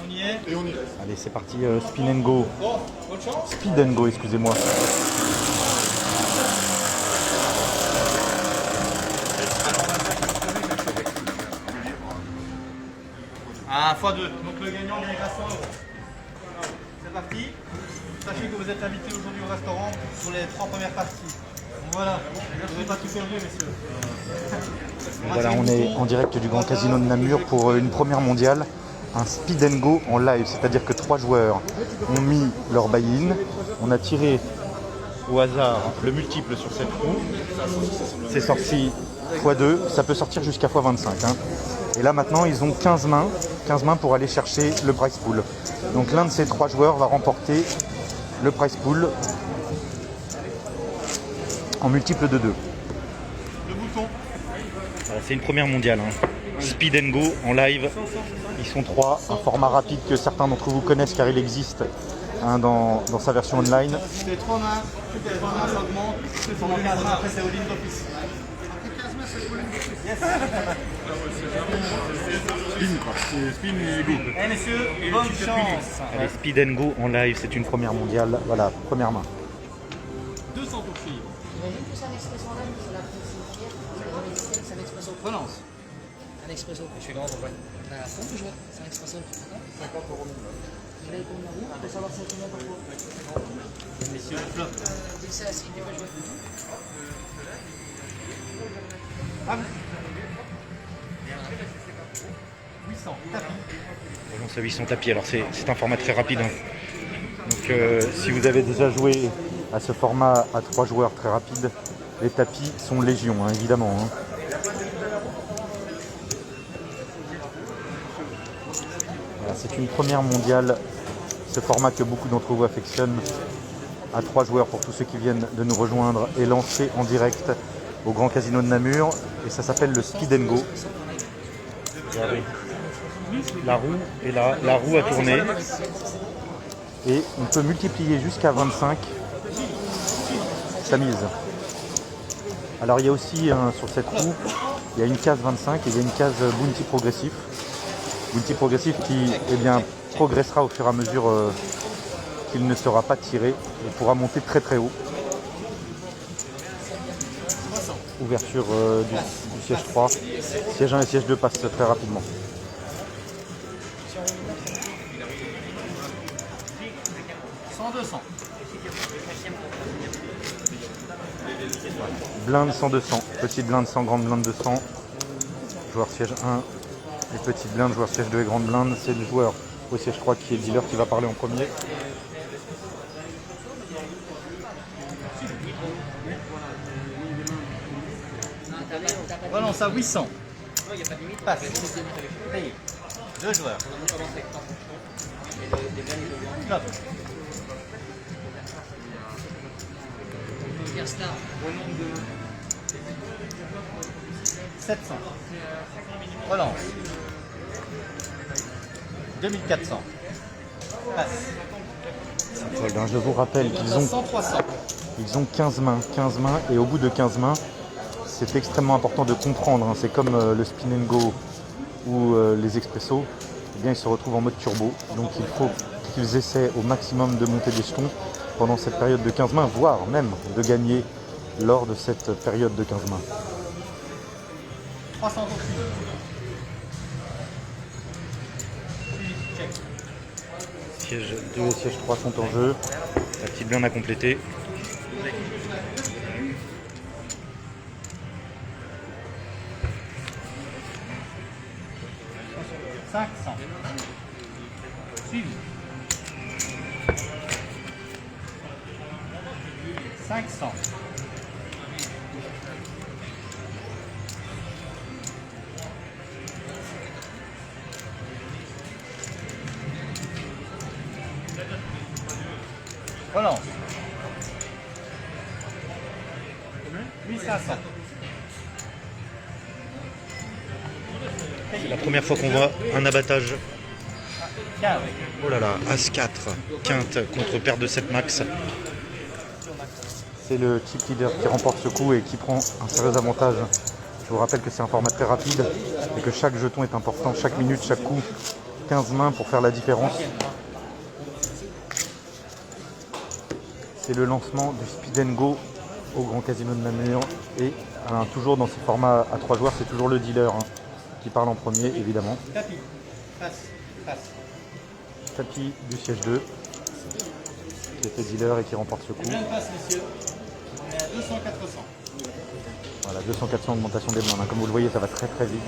On y est. Et on y reste. Allez, c'est parti, spin and go. Bon, bonne chance. Speed and go, excusez-moi. Ah, x2. Donc le gagnant gagne grâce à 100 €. C'est parti. Sachez que vous êtes invité aujourd'hui au restaurant pour les 3 premières parties. Voilà. Je ne vais pas tout perdu, messieurs. Voilà, on est en direct du Grand Casino de Namur pour une première mondiale, un speed and go en live, c'est-à-dire que 3 joueurs ont mis leur buy-in, on a tiré au hasard le multiple sur cette roue, c'est sorti x2, ça peut sortir jusqu'à x25. Hein. Et là maintenant ils ont 15 mains pour aller chercher le prize pool. Donc l'un de ces 3 joueurs va remporter le prize pool en multiple de 2. Le bouton. Voilà, c'est une première mondiale. Hein. Speed and go en live. Ils sont 3. Un format rapide que certains d'entre vous connaissent car il existe hein, dans sa version online. C'est 3 mains. Toutes les 3 mains, ça augmente. Pendant 15 mains, après c'est all-in d'office. Après 15 mains, c'est all-in d'office. Yes. Spin quoi. C'est spin et go. Eh messieurs, bonne chance. Allez, speed and go en live, c'est une première mondiale. Voilà, première main. 200 pour suivre. Imagine que c'est un expresso en ligne, c'est la hier, c'est un expresso. Relance. Un expresso. Je suis grand, ouais. À fond, je vois. C'est un expresso. 50 € minimum. Il a combien de on peut savoir c'est combien par fois. Messieurs, le flop. Dès que c'est assis, tu peux jouer. Ah, 800, tapis. Bon, ça 800 tapis, alors c'est un format très rapide. Hein. Donc si vous avez déjà joué à ce format à 3 joueurs très rapide, les tapis sont légion, hein, évidemment. Hein. Voilà, c'est une première mondiale, ce format que beaucoup d'entre vous affectionnent, à 3 joueurs pour tous ceux qui viennent de nous rejoindre, est lancé en direct au Grand Casino de Namur et ça s'appelle le Speed and Go. Regardez. La roue est là, la roue a tourné et on peut multiplier jusqu'à 25 sa mise. Alors il y a aussi sur cette roue, il y a une case 25 et il y a une case bounty progressif. Bounty progressif qui progressera au fur et à mesure qu'il ne sera pas tiré et pourra monter très très haut. Ouverture du siège 3, siège 1 et siège 2 passent très rapidement. Blinde 100-200, petite blinde 100, grande blinde 200, joueur siège 1 et petite blinde, joueur siège 2 et grande blinde, c'est le joueur au siège 3 qui est dealer qui va parler en premier. Relance à 800. Passe. Paye. 2 joueurs. Flop. Star. 700. Relance. 2400. Passe. Voilà, je vous rappelle qu'ils ont 100-300. Ils ont 15 mains et au bout de 15 mains, c'est extrêmement important de comprendre. Hein, c'est comme le spin and go ou les expressos, eh bien, ils se retrouvent en mode turbo. Donc il faut qu'ils essaient au maximum de monter des jetons pendant cette période de 15 mains, voire même de gagner lors de cette période de 15 mains. 300 pour suivre. Check. Siège 2 et siège 3 sont en jeu. La petite blinde à compléter. « 500. Suivi. 500. Relance. 1500. C'est la première fois qu'on voit un abattage. 15. Oh là là, As-4, quinte contre paire de 7 max. C'est le chip leader qui remporte ce coup et qui prend un sérieux avantage. Je vous rappelle que c'est un format très rapide et que chaque jeton est important, chaque minute, chaque coup 15 mains pour faire la différence. C'est le lancement du Speed & Go au Grand Casino de Namur. Et toujours dans ces formats à 3 joueurs, c'est toujours le dealer qui parle en premier, évidemment. Tapis. Passe. Passe. Tapis du siège 2, qui était dealer et qui remporte ce coup. Bien de passe, messieurs. On est à 200-400. Voilà, 200-400 augmentation des blindes. Comme vous le voyez, ça va très très vite.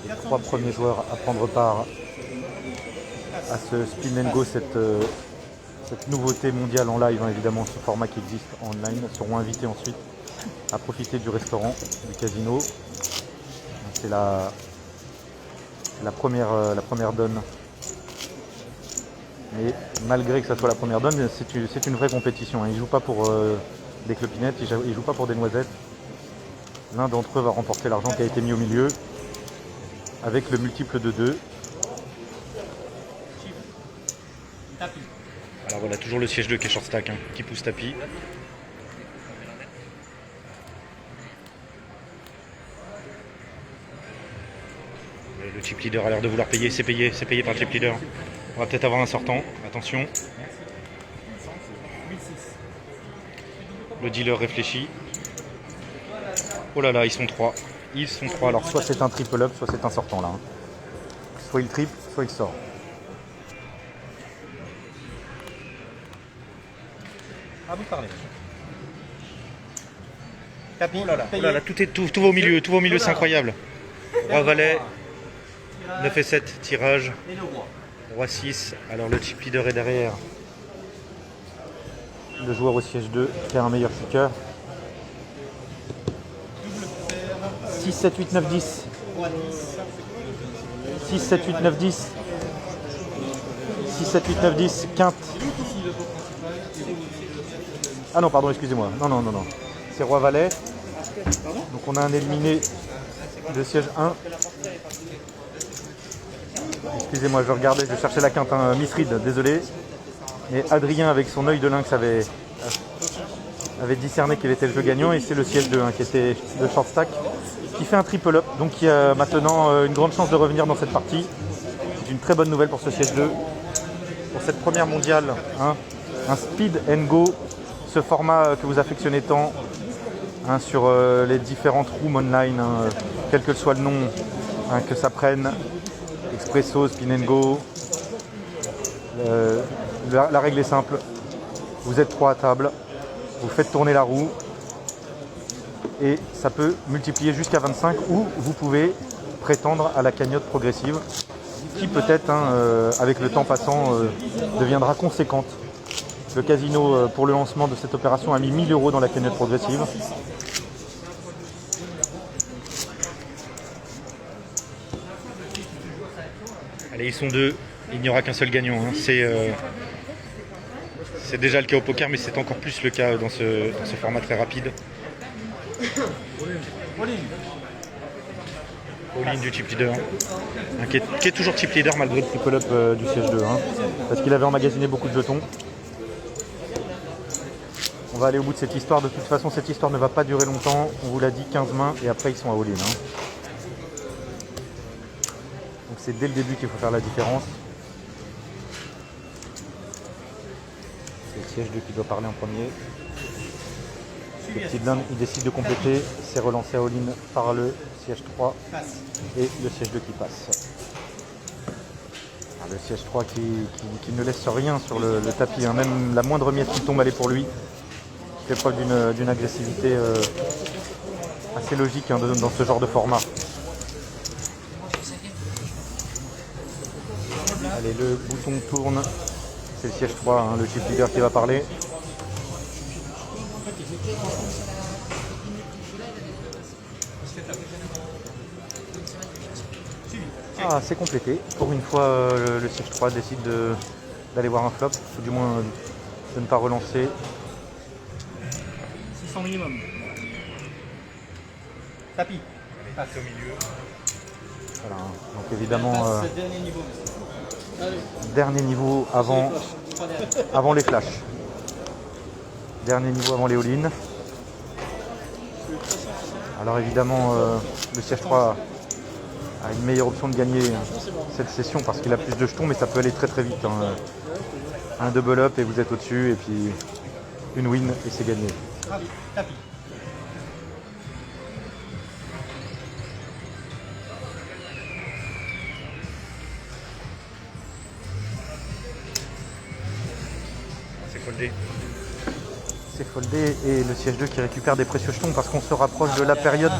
Les 3 premiers joueurs à prendre part à ce Spin & Go, cette nouveauté mondiale en live, évidemment, ce format qui existe en online, seront invités ensuite à profiter du restaurant, du casino. C'est la première donne. Mais malgré que ça soit la première donne, c'est une vraie compétition. Ils ne jouent pas pour des clopinettes, ils ne jouent pas pour des noisettes. L'un d'entre eux va remporter l'argent qui a été mis au milieu avec le multiple de 2. Tapis. Alors voilà, toujours le siège 2 qui est short stack, qui pousse tapis. Le chip leader a l'air de vouloir payer, c'est payé par le chip leader. On va peut-être avoir un sortant, attention. Le dealer réfléchit. Oh là là, ils sont 3. Ils sont 3, alors soit c'est un triple up, soit c'est un sortant là. Soit il triple, soit il sort. À vous de parler. Tapis. Oh là là, tout va au milieu, c'est incroyable. Roi valet, 9 et 7, tirage. Et le roi. Roi 6, alors le chip leader est derrière. Le joueur au siège 2 qui a un meilleur kicker. 6, 7, 8, 9, 10. 6, 7, 8, 9, 10. 6, 7, 8, 9, 10. Quinte. Ah non, pardon, excusez-moi. Non. C'est Roi Valet. Donc on a un éliminé de siège 1. Excusez-moi, je cherchais la quinte. Misrid, désolé. Mais Adrien, avec son œil de lynx, avait discerné quel était le jeu gagnant. Et c'est le siège 2 qui était le short stack, qui fait un triple up. Donc qui a maintenant une grande chance de revenir dans cette partie. C'est une très bonne nouvelle pour ce siège 2. Pour cette première mondiale, un Speed & Go. Ce format que vous affectionnez tant sur les différentes rooms online, quel que soit le nom que ça prenne, Expresso, Spin & Go. La règle est simple, vous êtes 3 à table, vous faites tourner la roue et ça peut multiplier jusqu'à 25 ou vous pouvez prétendre à la cagnotte progressive qui peut-être, avec le temps passant, deviendra conséquente. Le casino, pour le lancement de cette opération, a mis 1000 € dans la cagnotte progressive. Allez, ils sont 2. Il n'y aura qu'un seul gagnant. C'est déjà le cas au poker, mais c'est encore plus le cas dans ce format très rapide. All-in du chip leader, qui est toujours chip leader malgré le triple up du siège 2, parce qu'il avait emmagasiné beaucoup de jetons. On va aller au bout de cette histoire. De toute façon, cette histoire ne va pas durer longtemps. On vous l'a dit, 15 mains et après ils sont à all-in. Donc c'est dès le début qu'il faut faire la différence. C'est le siège 2 qui doit parler en premier. Le petit blind, il décide de compléter. C'est relancé à all-in par le siège 3 et le siège 2 qui passe. Alors, le siège 3 qui ne laisse rien sur le tapis. Même la moindre miette qui tombe, elle est pour lui. Il fait preuve d'une agressivité assez logique dans ce genre de format. Allez, le bouton tourne. C'est le siège 3, le chip leader qui va parler. Ah, c'est complété. Pour une fois, le siège 3 décide d'aller voir un flop, ou du moins de ne pas relancer. 600 minimum. Tapis. Passe au milieu. Voilà, donc évidemment, Dernier niveau. dernier niveau avant avant les flashs. Dernier niveau avant les all-in. Alors évidemment, le siège 3 a une meilleure option de gagner cette session parce qu'il a plus de jetons, mais ça peut aller très très vite. Hein. Un double up et vous êtes au-dessus, et puis une win et c'est gagné. Tapis. C'est foldé. C'est foldé et le siège 2 qui récupère des précieux jetons parce qu'on se rapproche de la période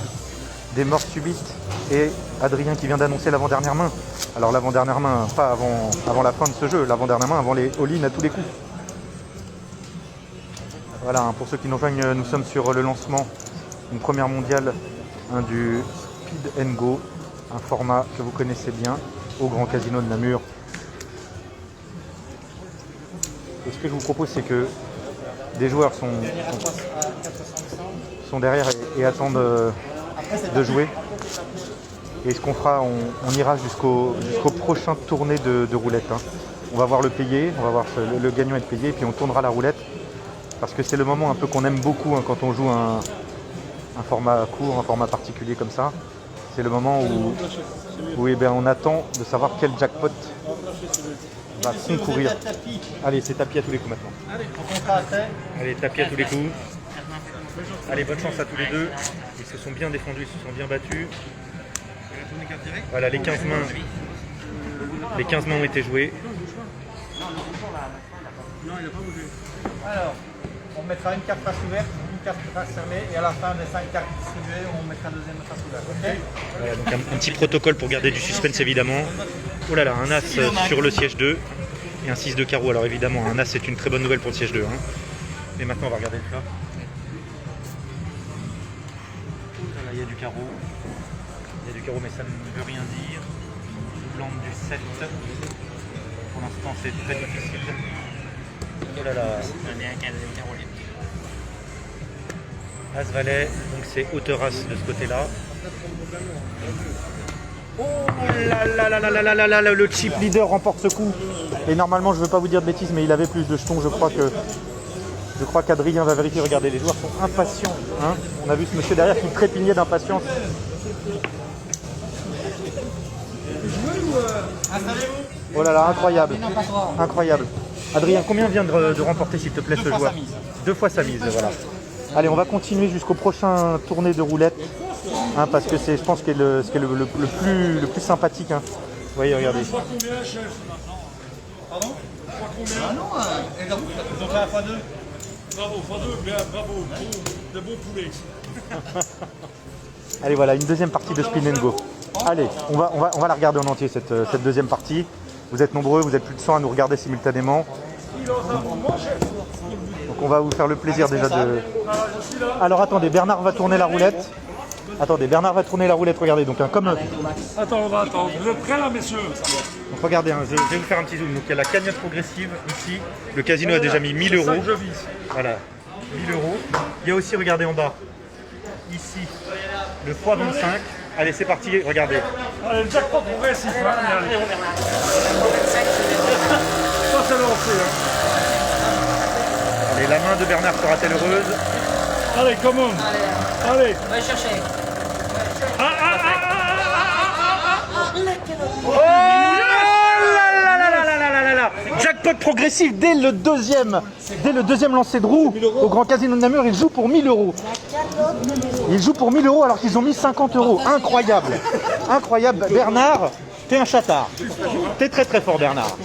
des morts subites et Adrien qui vient d'annoncer l'avant-dernière main. Alors l'avant-dernière main, pas avant la fin de ce jeu, l'avant-dernière main avant les all-in à tous les coups. Voilà, hein, pour ceux qui nous rejoignent, nous sommes sur le lancement d'une première mondiale du Speed & Go, un format que vous connaissez bien au Grand Casino de Namur. Et ce que je vous propose, c'est que des joueurs sont derrière et attendent de jouer. Et ce qu'on fera, on ira jusqu'au prochain tournée de roulette. Hein. On va voir le payer, on va voir le gagnant être payé, et puis on tournera la roulette. Parce que c'est le moment un peu qu'on aime beaucoup hein, quand on joue un format court, un format particulier comme ça. C'est le moment où eh bien, on attend de savoir quel jackpot va concourir. Allez, c'est tapis à tous les coups maintenant. Allez, tapis à tous les coups. Allez, bonne chance à tous les deux. Ils se sont bien défendus, ils se sont bien battus. Voilà, les 15 mains ont été jouées. Alors, on mettra une carte face ouverte, une carte face fermée, et à la fin des 5 cartes distribuées, on mettra une deuxième face ouverte. Okay, voilà, donc un petit protocole pour garder du suspense évidemment. Oh là là, un as sur le siège 2 et un 6 de carreau. Alors évidemment, un as c'est une très bonne nouvelle pour le siège 2. Hein. Et maintenant, on va regarder le plat. Là, il y a du carreau. Il y a du carreau, mais ça ne veut rien dire. Blanc du 7. Pour l'instant, c'est très difficile. Oh là là. As valet, donc c'est hauteur as de ce côté-là. Oh là là là là là là là là, le chip leader remporte ce coup. Et normalement, je ne veux pas vous dire de bêtises, mais il avait plus de jetons. Je crois qu'Adrien va vérifier. Regardez, les joueurs sont impatients. Hein, on a vu ce monsieur derrière qui trépignait d'impatience. Oh là là, incroyable. Incroyable. Adrien, combien vient de remporter, s'il te plaît, ce joueur? 2 fois sa mise, voilà. Allez, on va continuer jusqu'au prochain tournée de roulette, hein, parce que c'est, je pense, ce qui est le plus sympathique. Hein. Vous voyez, regardez. Pardon? Ah non, ils ont fait un x2. Bravo, x2, bien, bravo, de beaux poulets. Allez, voilà, une deuxième partie de Spin & Go. Allez, on va la regarder en entier, cette deuxième partie. Vous êtes nombreux, vous êtes plus de 100 à nous regarder simultanément. Donc on va vous faire le plaisir déjà de... Alors attendez, Bernard va tourner la roulette. Attendez, Bernard va tourner la roulette, regardez. Donc comme... Attends, on va attendre. Vous êtes prêts là, messieurs? Donc regardez, hein, je vais vous faire un petit zoom. Donc il y a la cagnotte progressive ici. Le casino a déjà mis 1000 €. Voilà, 1000 €. Il y a aussi, regardez en bas, ici, le x25. Allez, c'est parti, regardez. Allez, le jackpot progressif, hein, allez. Ça, c'est lancé, hein. Allez, la main de Bernard sera-t-elle heureuse? Allez, come on. Allez. On va chercher. Oh là là là là là là là là. Jackpot progressif dès le deuxième lancer de roue au Grand Casino de Namur. Il joue pour 1000 €. Il joue pour 1000 € alors qu'ils ont mis 50 €. Incroyable. Incroyable. Bernard, t'es un chatard. T'es très très fort, Bernard.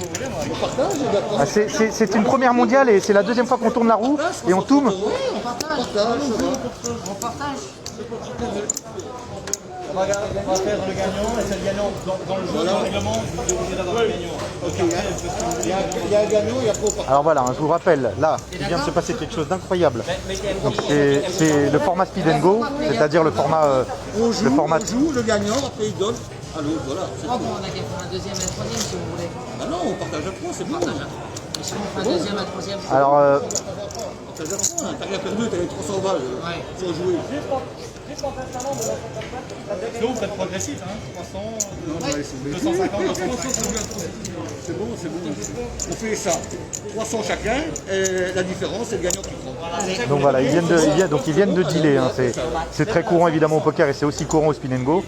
Ah, c'est une première mondiale et c'est la deuxième fois qu'on tourne la roue et on tourne. On partage. On partage. On va faire le gagnant, et c'est le gagnant dans le jeu, dans le règlement, vous êtes obligé d'avoir un gagnant. Il y a un gagnant, il y a trop. Alors voilà, je vous rappelle, là, il vient de se passer quelque chose d'incroyable. Donc c'est le format Speed & Go, c'est-à-dire le format... On joue, le gagnant, après il donne. Allô, voilà. Oh, bon, on a qu'à faire un deuxième et un troisième si vous voulez. Ah non, on partage à 3, c'est pas Et si on fait un deuxième et un troisième. Alors, C'est-à-dire que t'as rien perdu, t'as eu 300 balles sans jouer. Sinon, vous faites progressif, hein, 300, Non, on va laisser tomber. 250, 250. C'est bon, c'est bon. On fait ça. 300 chacun, et la différence, c'est le gagnant qui prend. Donc voilà, ils viennent de dealer. Hein. C'est très courant évidemment au poker et c'est aussi courant au spin and go.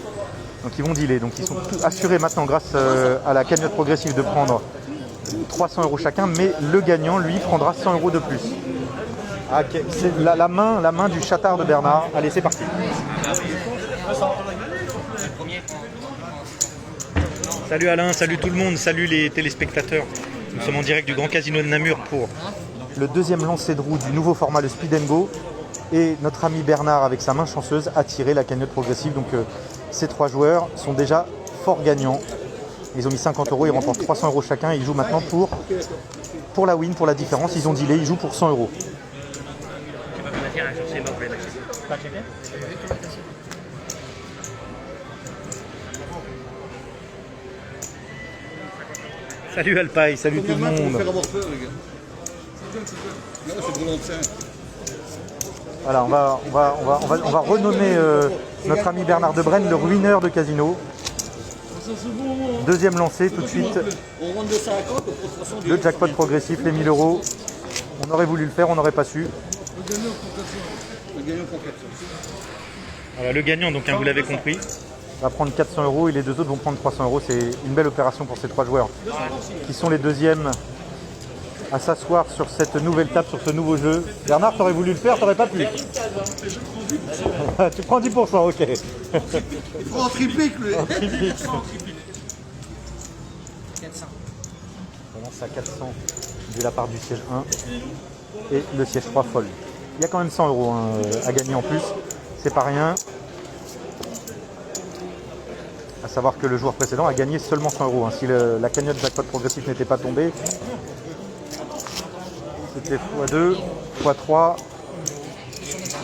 Donc ils vont dealer. Donc ils sont assurés maintenant grâce à la cagnotte progressive de prendre 300 € chacun, mais le gagnant, lui, prendra 100 € de plus. Ah, c'est la main du chatard de Bernard. Allez, c'est parti. Salut Alain, salut tout le monde, salut les téléspectateurs. Nous sommes en direct du Grand Casino de Namur pour le deuxième lancer de roue du nouveau format, le Speed and Go. Et notre ami Bernard, avec sa main chanceuse, a tiré la cagnotte progressive. Donc ces 3 joueurs sont déjà fort gagnants. Ils ont mis 50 €, ils remportent 300 € chacun. Et ils jouent maintenant pour la win, pour la différence. Ils ont dealé, ils jouent pour 100 €. Salut Alpaï, salut tout le Combien de mains pour monde. vous faire avoir peur, les gars? Non, c'est brûlant de sein. Voilà, on va renommer notre ami Bernard Debrenne le ruineur de casino. Deuxième lancé, tout de suite, On rentre de 50, on prend 300. le jackpot progressif, les 1000 €. On aurait voulu le faire, on n'aurait pas su. Le gagnant prend 400. Voilà, le gagnant, donc hein, vous l'avez compris, va prendre 400 € et les deux autres vont prendre 300 €. C'est une belle opération pour ces 3 joueurs qui sont les deuxièmes à s'asseoir sur cette nouvelle table, sur ce nouveau jeu. Bernard, t'aurais voulu le faire, t'aurais pas pu. Tu prends 10%, ok. Il faut en triplique, lui. 400. On lance à 400 de la part du siège 1 et le siège 3 fold. Il y a quand même 100 € hein, à gagner en plus, c'est pas rien. À savoir que le joueur précédent a gagné seulement 100 €. Hein. Si la cagnotte jackpot progressif n'était pas tombée, c'était x2, x3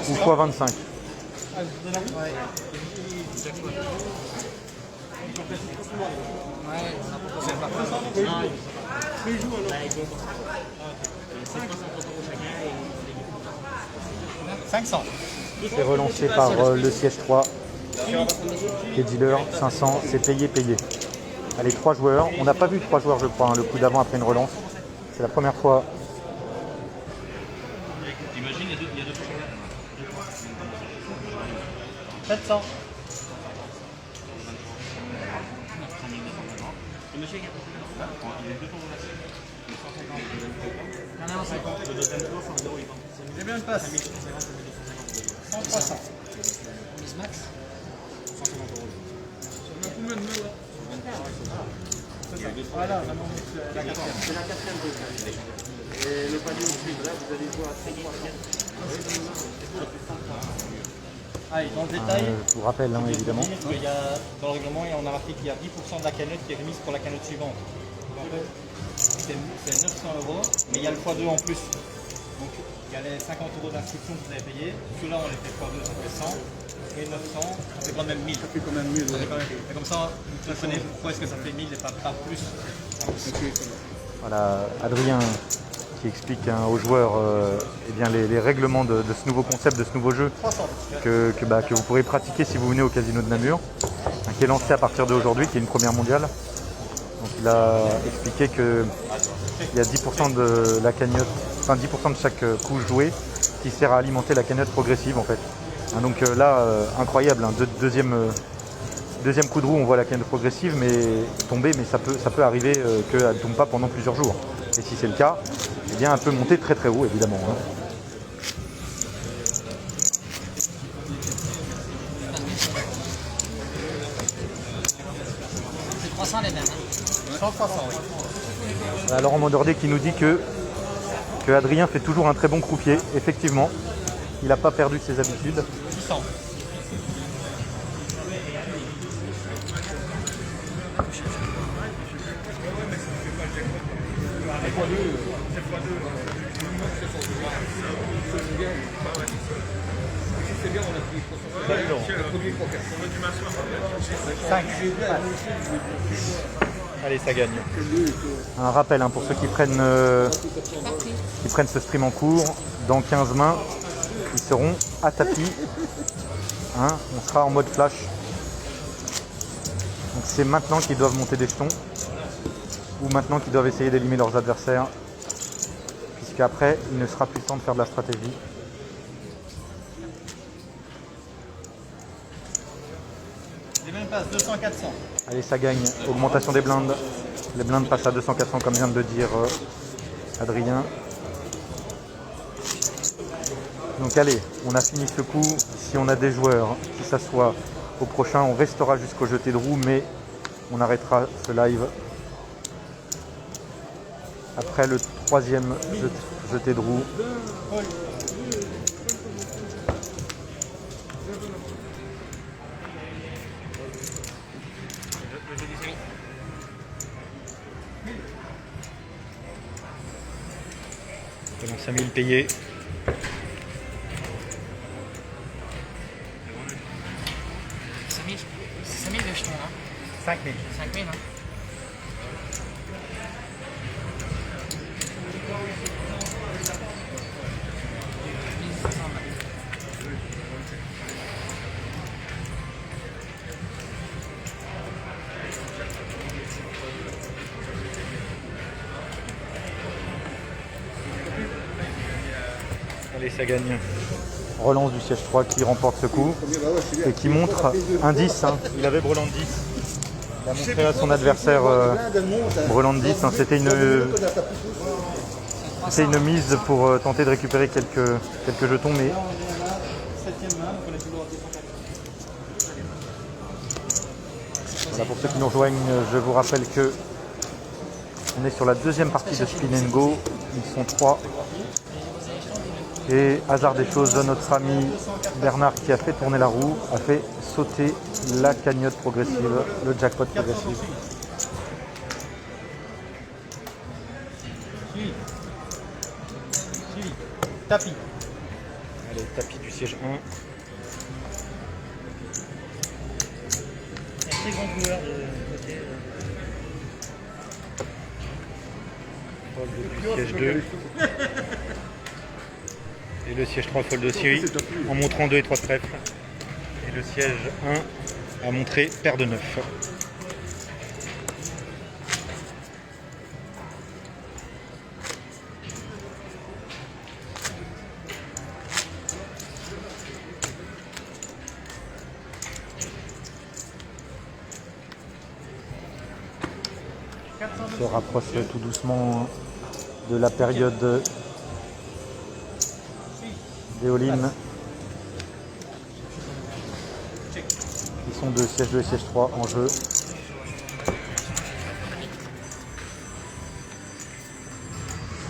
ou x25. Ouais, 500. C'est relancé par le siège 3 qui est dealer. 500, c'est payé. Allez, 3 joueurs. On n'a pas vu 3 joueurs, je crois, hein, le coup d'avant après une relance. C'est la première fois. Imagine, il y a deux 700. C'est bien, je passe. 100, 300. mise max. Voilà, vraiment, la quatrième. C'est la 4e deuxième. Et le palier au-dessus, là, vous allez voir très bien. Allez, dans le détail, Je vous rappelle, hein, évidemment. parce qu'il y a, dans le règlement, on a marqué qu'il y a 10% de la cagnotte qui est remise pour la cagnotte suivante. Donc, en fait, c'est 900 €, mais il y a le x2 en plus. Donc il y a les 50 € d'inscription que vous avez payé. Ceux-là, on les fait x2, ça fait 100. Et 900, ça fait quand même 1000. Ça fait quand même 1000. Ça fait quand même- Et comme ça, vous comprenez pourquoi est-ce que ça fait 1000 et pas plus. Voilà, Adrien qui explique hein, aux joueurs eh bien, les règlements de ce nouveau concept, de ce nouveau jeu que vous pourrez pratiquer si vous venez au Casino de Namur, hein, qui est lancé à partir d'aujourd'hui, qui est une première mondiale. Donc il a expliqué qu'il y a 10% de la cagnotte, enfin 10% de chaque coup joué qui sert à alimenter la cagnotte progressive en fait. Hein, donc là, incroyable, hein, deuxième coup de roue, on voit la cagnotte progressive tomber, mais ça peut arriver qu'elle ne tombe pas pendant plusieurs jours. Et si c'est le cas, eh bien, elle peut monter très très haut évidemment. Hein. C'est 300 les mêmes. 100, 300, oui. Voilà, Laurent Mandordet qui nous dit que Adrien fait toujours un très bon croupier. Effectivement, il n'a pas perdu de ses habitudes. 600. Allez, ça gagne. Un rappel hein, pour ceux qui prennent ce stream en cours. dans 15 mains, ils seront à tapis. Hein, on sera en mode flash. Donc c'est maintenant qu'ils doivent monter des jetons ou maintenant qu'ils doivent essayer d'éliminer leurs adversaires, puisqu'après il ne sera plus le temps de faire de la stratégie. Les mêmes passes, 200-400. Allez, ça gagne. Augmentation des blindes. Les blindes passent à 200-400 comme vient de le dire Adrien. Donc allez, on a fini ce coup. Si on a des joueurs qui s'assoient au prochain, on restera jusqu'au jeté de roue, mais on arrêtera ce live après le troisième jeté de roue. Selon 5000 payés. C'est 5000 de jetons, hein 5000. 5000, hein. Allez, ça gagne. Relance du siège 3 qui remporte ce coup et qui montre un 10. Hein. Il avait brelan de 10. Il a montré à son adversaire brelan de 10. Hein. C'était une mise pour tenter de récupérer quelques jetons, mais voilà, pour ceux qui nous rejoignent, je vous rappelle que on est sur la deuxième partie de Spin & Go. Ils sont 3. Et hasard des choses, notre ami Bernard qui a fait tourner la roue a fait sauter la cagnotte progressive, le jackpot progressif. Suivi. Tapis. Allez, tapis du siège 1. Il y a très grand joueur de côté. Fold du siège 2. Et le siège 3 fold aussi, en montrant 2 et 3 de trèfle. Et le siège 1 a montré paire de 9. On se rapproche tout doucement de la période des all-in. Ils sont de siège 2 et siège 3 en jeu.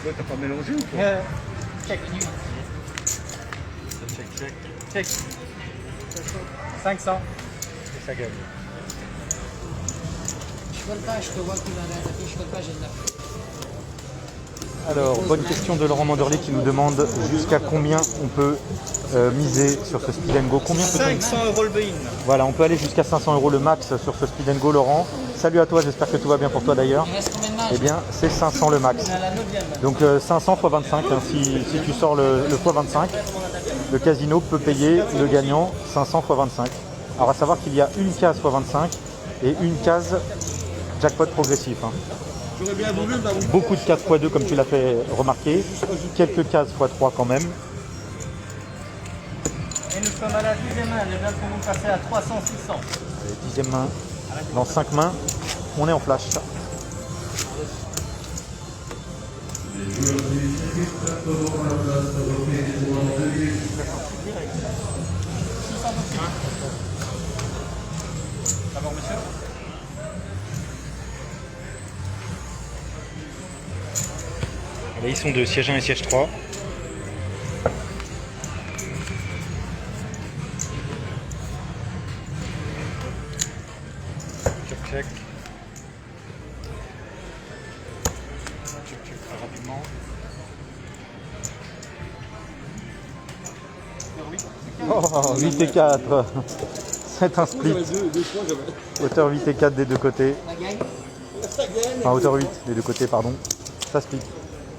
Toi, t'as pas mélangé ou quoi? Check. Check. 500. Et ça gagne. Je colle pas, je te vois que tu vas à taper, je colle pas, j'ai de la. Alors, bonne question de Laurent Manderly qui nous demande jusqu'à combien on peut miser sur ce Speed & Go. Combien peut-on... 500 € le buy-in. Voilà, on peut aller jusqu'à 500 € le max sur ce Speed & Go, Laurent. Salut à toi, j'espère que tout va bien pour toi d'ailleurs. Il reste combien de matchs? Eh bien, c'est 500 le max. On est à la 9e. Donc 500 x 25, hein, si tu sors le x 25, le casino peut payer le gagnant 500 x 25. Alors à savoir qu'il y a une case x 25 et une case jackpot progressif. Hein. J'aurais bien voulu, mais oui. Beaucoup de cases x2 comme tu l'as fait remarquer, quelques cases x3 quand même. Et nous sommes à la 10e main. Les blindes vont nous passer à 300-600. Allez, 10e main, dans 5 mains, on est en flash. D'abord, monsieur. Allez, ils sont de siège 1 et siège 3. Check. Check très rapidement. Oh, 8 et 4. C'est un split. Hauteur 8 et 4 des deux côtés. Enfin, hauteur 8 des deux côtés, pardon. Ça split.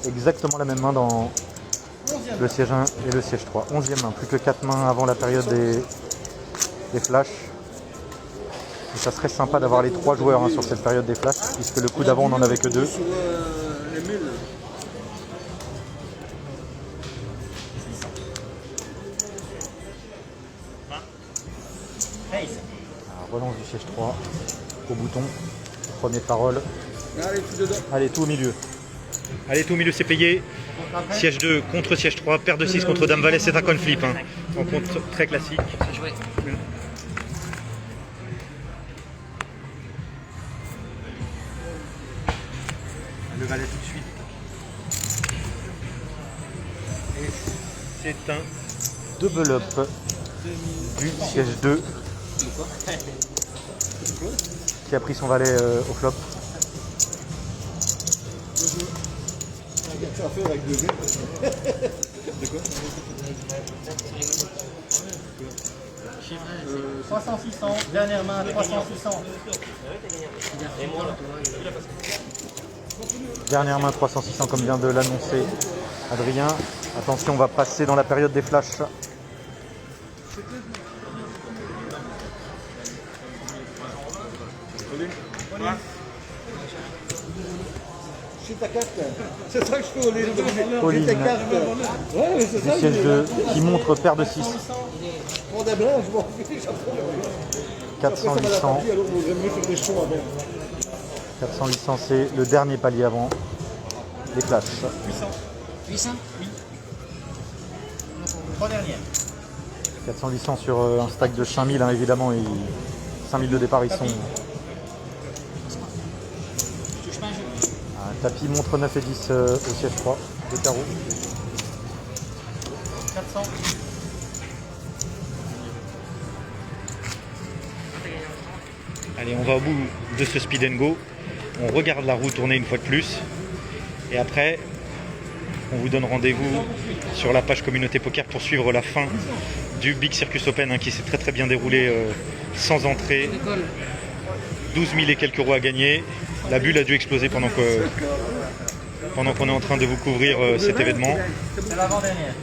Exactement la même main dans le siège 1 et le siège 3. 11e main, plus que 4 mains avant la période des flashs. Et ça serait sympa d'avoir les 3 joueurs sur cette période des flashs, puisque le coup d'avant on n'en avait que 2. Sur les 1000. Relance du siège 3 au bouton. Première parole. Allez, tout dedans. Allez, tout au milieu. Allez, tout au milieu, c'est payé. Siège 2 contre siège 3. Paire de 6 contre dame valet, c'est un coin flip. En compte très classique. Le valet tout de suite. Et c'est un double up du siège 2 qui a pris son valet au flop. Ça à faire avec 2 V. De quoi 300-600, dernière main, 300-600. Dernière main 300-600 comme vient de l'annoncer Adrien. Attention, on va passer dans la période des flashs. C'est ta carte. C'est ça que je fais au lieu de Pauline. ta carte. Ouais, mais c'est Du ça. siège 2 qui montre paire de 6. Prends des blancs, je m'en fiche. 400, 800. Alors j'aime mieux faire des shows avant. 400, 800, c'est le dernier palier avant les flashs. 800. 3 dernières. 400, 800 sur un stack de 5000, évidemment. 5000 de départ, ils sont. Un tapis montre 9 et 10 au siège 3 de carreau. 400. Allez, on va au bout de ce speed and go. On regarde la roue tourner une fois de plus. Et après, on vous donne rendez-vous sur la page Communauté Poker pour suivre la fin du Big Circus Open qui s'est très très bien déroulé sans entrée. 12 000 et quelques euros à gagner. La bulle a dû exploser pendant qu'on est en train de vous couvrir cet événement. C'est l'avant-dernière.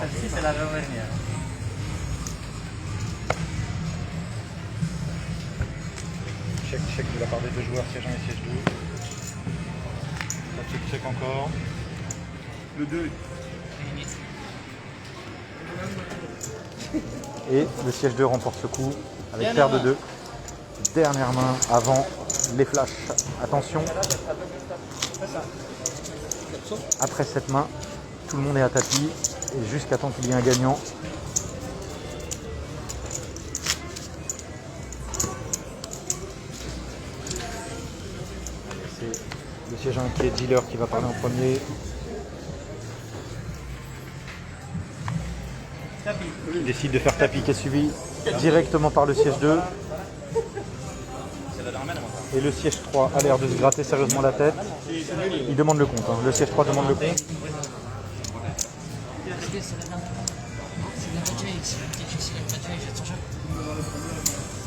Celle-ci, c'est l'avant-dernière. Check de la part des deux joueurs, siège 1 et siège 2. Check encore. Le 2. Et le siège 2 remporte ce coup avec paire de 2. Dernière main avant les flashs. Attention. Après cette main, tout le monde est à tapis et jusqu'à temps qu'il y ait un gagnant. C'est le siège 1 qui est dealer qui va parler en premier. Il décide de faire tapis qui est suivi directement par le siège 2. Et le siège 3 a l'air de se gratter sérieusement la tête. Il demande le compte. Le siège 3 demande le compte.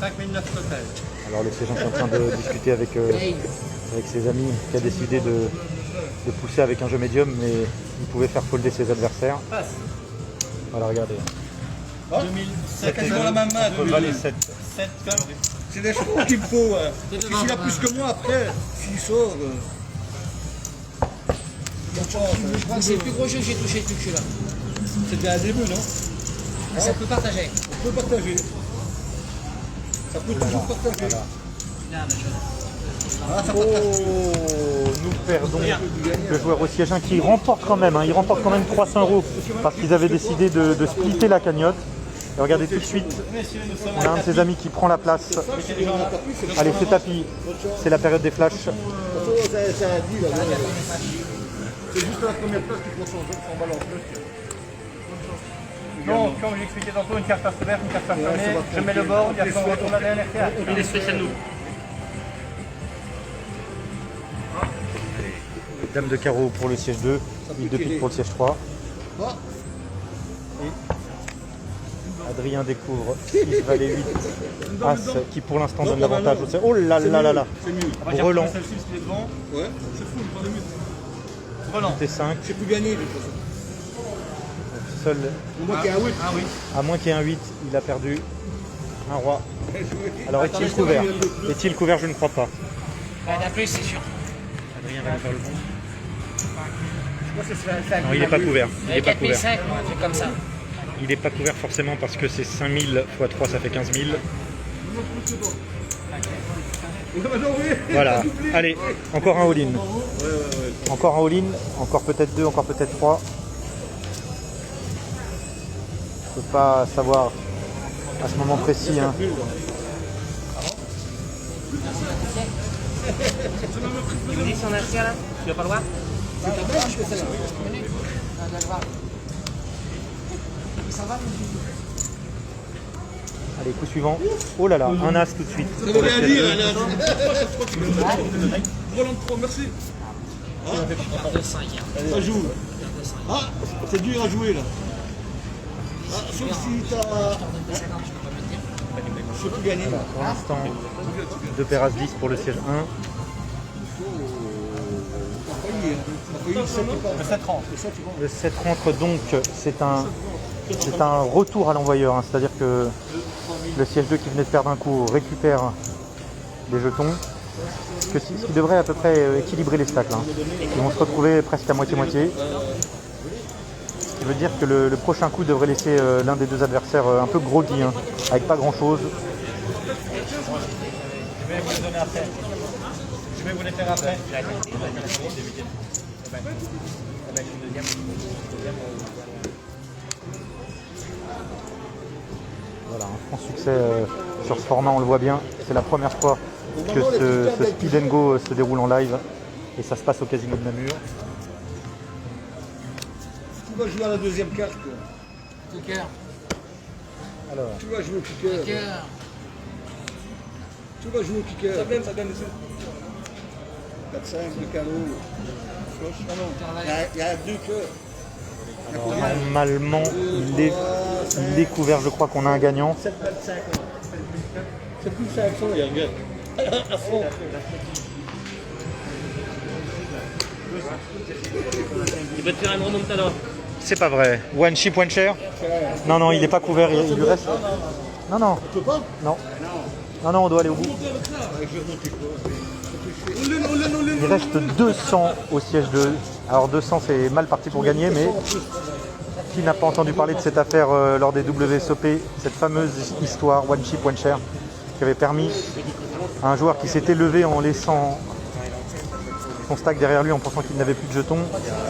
« 5009 total. Alors le siège 1 est en train de discuter avec ses amis qui a décidé de pousser avec un jeu médium, mais il pouvait faire folder ses adversaires. Voilà, regardez. 2007. Quasiment la même main. Valet 7. 7 comme. C'est des chevaux qu'il me faut. S'il a plus que moi après, s'il sort. Je crois que c'est le plus gros jeu que j'ai touché depuis que je suis là. C'était un début, non? Ah, ça peut partager. On peut partager. Ça peut toujours partager. Ah, ça partage. Nous perdons le joueur au siège 1 qui remporte quand même. Il remporte quand même 300 € parce qu'ils avaient décidé de splitter la cagnotte. Et regardez tout de suite, on a un de ses amis qui prend la place. Allez, c'est tapis. C'est la période des flashs. C'est un deal. C'est juste la première place qui prend 100 balles en plus. Donc, comme j'expliquais tantôt, une carte face ouverte, une carte face fermée. Je mets le board, il y a son retour la dernière carte. Il est spécial nous. Dame de carreau pour le siège 2, 8 de pique pour le siège 3. Et Adrien découvre 6 valet 8 As qui pour l'instant donne l'avantage au siège. Oh là là là là. C'est mieux. Après, j'ai Relan. retrouvé celle-ci parce qu'il est devant. Ouais. C'est fou, le point de but. Brelan. T5. J'ai plus gagné de toute façon. Seul, Pour moi qui ai un 8. Ah oui. à moins qu'il y ait un 8, il a perdu un roi. Alors est-il Attendez, couvert? Est-il couvert? Je ne crois pas. Il y en a plus, c'est sûr. Adrien va nous faire le bon. Je pense que c'est le famille. Non, il n'est pas couvert. Il n'est pas couvert. 4005, un truc comme ça. Il n'est pas couvert forcément parce que c'est 5000 x 3, ça fait 15 000. Voilà. Allez, encore un all-in. Encore un all-in, encore peut-être 2, encore peut-être 3. Je ne peux pas savoir à ce moment précis. Hein. Il vous dit son ancien là? Tu vas pas le voir? Allez, coup suivant. Oh là là, un as tout de suite. Ça veut rien dire, là. Roland 3, merci. Ça joue. Ah, c'est dur à jouer là. Ah, sauf si t'as. Je peux plus gagner. Pour l'instant, 2 paires as 10 pour le siège 1. Le 7 rangs. Le 7 rentre donc, c'est un retour à l'envoyeur, hein. C'est-à-dire que le siège 2 qui venait de perdre un coup récupère des jetons, ce qui devrait à peu près équilibrer les stacks. Là. Ils vont se retrouver presque à moitié-moitié, ce qui veut dire que le prochain coup devrait laisser l'un des deux adversaires un peu groggy, hein, avec pas grand-chose. Je vais vous les donner après. Je vais vous les faire après. Voilà, un franc succès sur ce format, on le voit bien. C'est la première fois que ce speed and go se déroule en live et ça se passe au casino de Namur. Tu vas jouer à la deuxième carte. Kicker. Alors, Tu vas jouer au kicker. Kicker. Tu vas jouer au kicker. Ça donne ici. 4-5, le carreau. Il y a deux cœurs. normalement, il est couvert. Je crois qu'on a un gagnant. 7,25. C'est plus 500, il regarde. À fond. Il peut te faire un remontada. C'est pas vrai. One chip, one share. Non, non, il n'est pas couvert. Il lui reste. Non, non. Tu peux pas? Non. Non, non, on doit aller au bout. Il reste 200 au siège 2. Alors 200, c'est mal parti pour gagner, mais qui n'a pas entendu parler de cette affaire lors des WSOP, cette fameuse histoire One Chip, One Share, qui avait permis à un joueur qui s'était levé en laissant son stack derrière lui en pensant qu'il n'avait plus de jetons,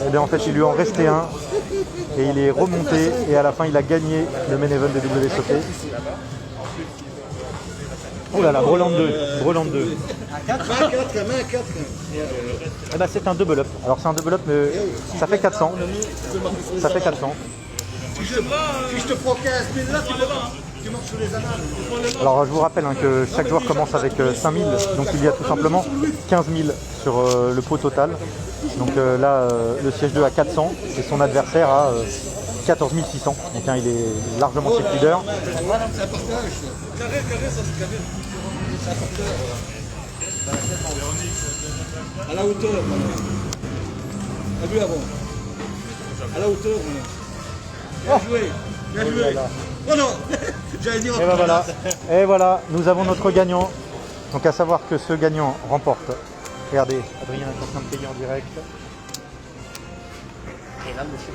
et bien en fait il lui en restait un, et il est remonté, et à la fin il a gagné le main event des WSOP. Oh là là, Breland 2, Breland 2. Main 4. Eh ben, c'est un double up. Alors c'est un double up, mais ça fait 400. Ça fait 400. Si je te prends 15 000 là, tu marches sur les annales. Alors je vous rappelle hein, que chaque joueur commence avec 5000, donc il y a tout simplement 15 000 sur le pot total. Donc là, le siège 2 à 400 et son adversaire à 14 600. Donc hein, il est largement chef leader. C'est un partage. Carré, ça c'est carré. C'est un partage. À la hauteur. T'as vu avant? À la hauteur. Bien joué. Bien joué. Oh non. J'allais dire. Et ben voilà. Et voilà, nous avons notre gagnant. Donc à savoir que ce gagnant remporte. Regardez, Adrien est en train de payer en direct. Et là, monsieur,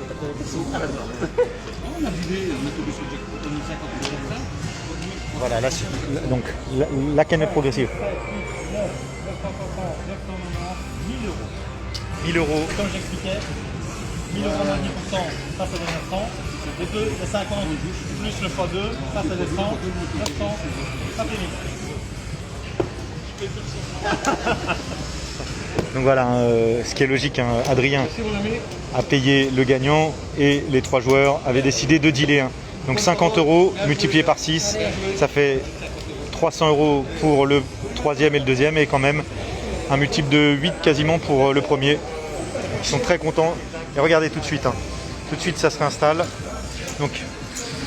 Voilà, là, donc la canette progressive. 1000 euros. Comme j'expliquais, 1000 euros à 10%, ça fait 900. Les 2, les 50 plus le x2, ça fait 900. 900, ça fait 1000. Donc voilà, ce qui est logique, hein, Adrien a payé le gagnant et les 3 joueurs avaient décidé de dealer. Hein. Donc 50 euros multiplié par 6, ça fait 300 euros pour le troisième et le deuxième, et quand même un multiple de 8 quasiment pour le premier. Ils sont très contents. Et regardez tout de suite, hein. Tout de suite ça se réinstalle. Donc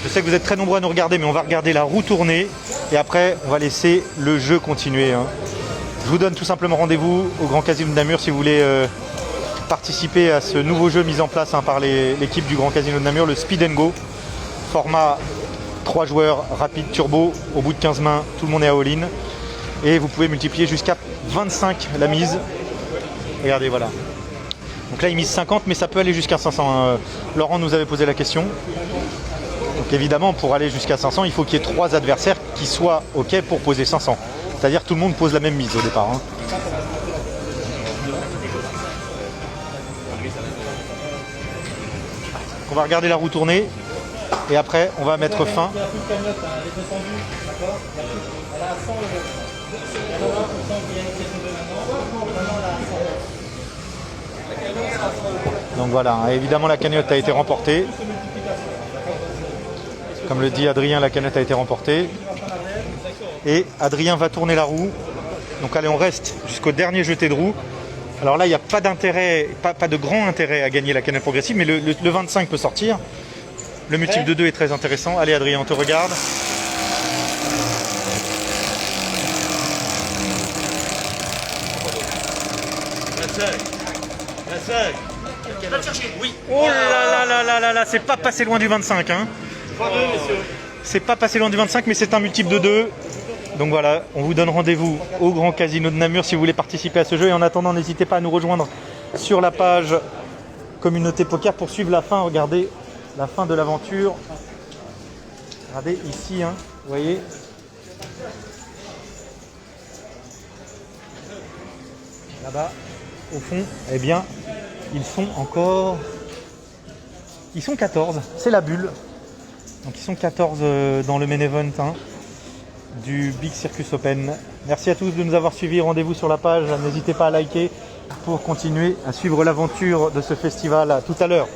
je sais que vous êtes très nombreux à nous regarder, mais on va regarder la roue tourner et après on va laisser le jeu continuer. Hein. Je vous donne tout simplement rendez-vous au Grand Casino de Namur si vous voulez participer à ce nouveau jeu mis en place par l'équipe du Grand Casino de Namur, le Speed & Go. Format 3 joueurs, rapide, turbo, au bout de 15 mains, tout le monde est à all-in. Et vous pouvez multiplier jusqu'à 25 la mise. Regardez, voilà. Donc là, il mise 50, mais ça peut aller jusqu'à 500. Laurent nous avait posé la question. Donc évidemment, pour aller jusqu'à 500, il faut qu'il y ait 3 adversaires qui soient OK pour poser 500. C'est-à-dire tout le monde pose la même mise au départ. Hein. On va regarder la roue tourner et après on va mettre fin. Donc voilà, évidemment la cagnotte a été remportée. Comme le dit Adrien, la cagnotte a été remportée. Et Adrien va tourner la roue. Donc allez, on reste jusqu'au dernier jeté de roue. Alors là, il n'y a pas d'intérêt, pas de grand intérêt à gagner la cagnotte progressive, mais le 25 peut sortir. Le multiple de 2 est très intéressant. Allez Adrien, on te regarde. Oh là là là là là là, c'est pas passé loin du 25. Hein. C'est pas passé loin du 25, mais c'est un multiple de 2. Donc voilà, on vous donne rendez-vous au Grand Casino de Namur si vous voulez participer à ce jeu. Et en attendant, n'hésitez pas à nous rejoindre sur la page Communauté Poker pour suivre la fin. Regardez la fin de l'aventure. Regardez ici, hein, vous voyez. Là-bas, au fond, eh bien, ils sont 14. C'est la bulle. Donc ils sont 14 dans le main event. Hein, du Big Circus Open. Merci à tous de nous avoir suivis. Rendez-vous sur la page. N'hésitez pas à liker pour continuer à suivre l'aventure de ce festival. À tout à l'heure.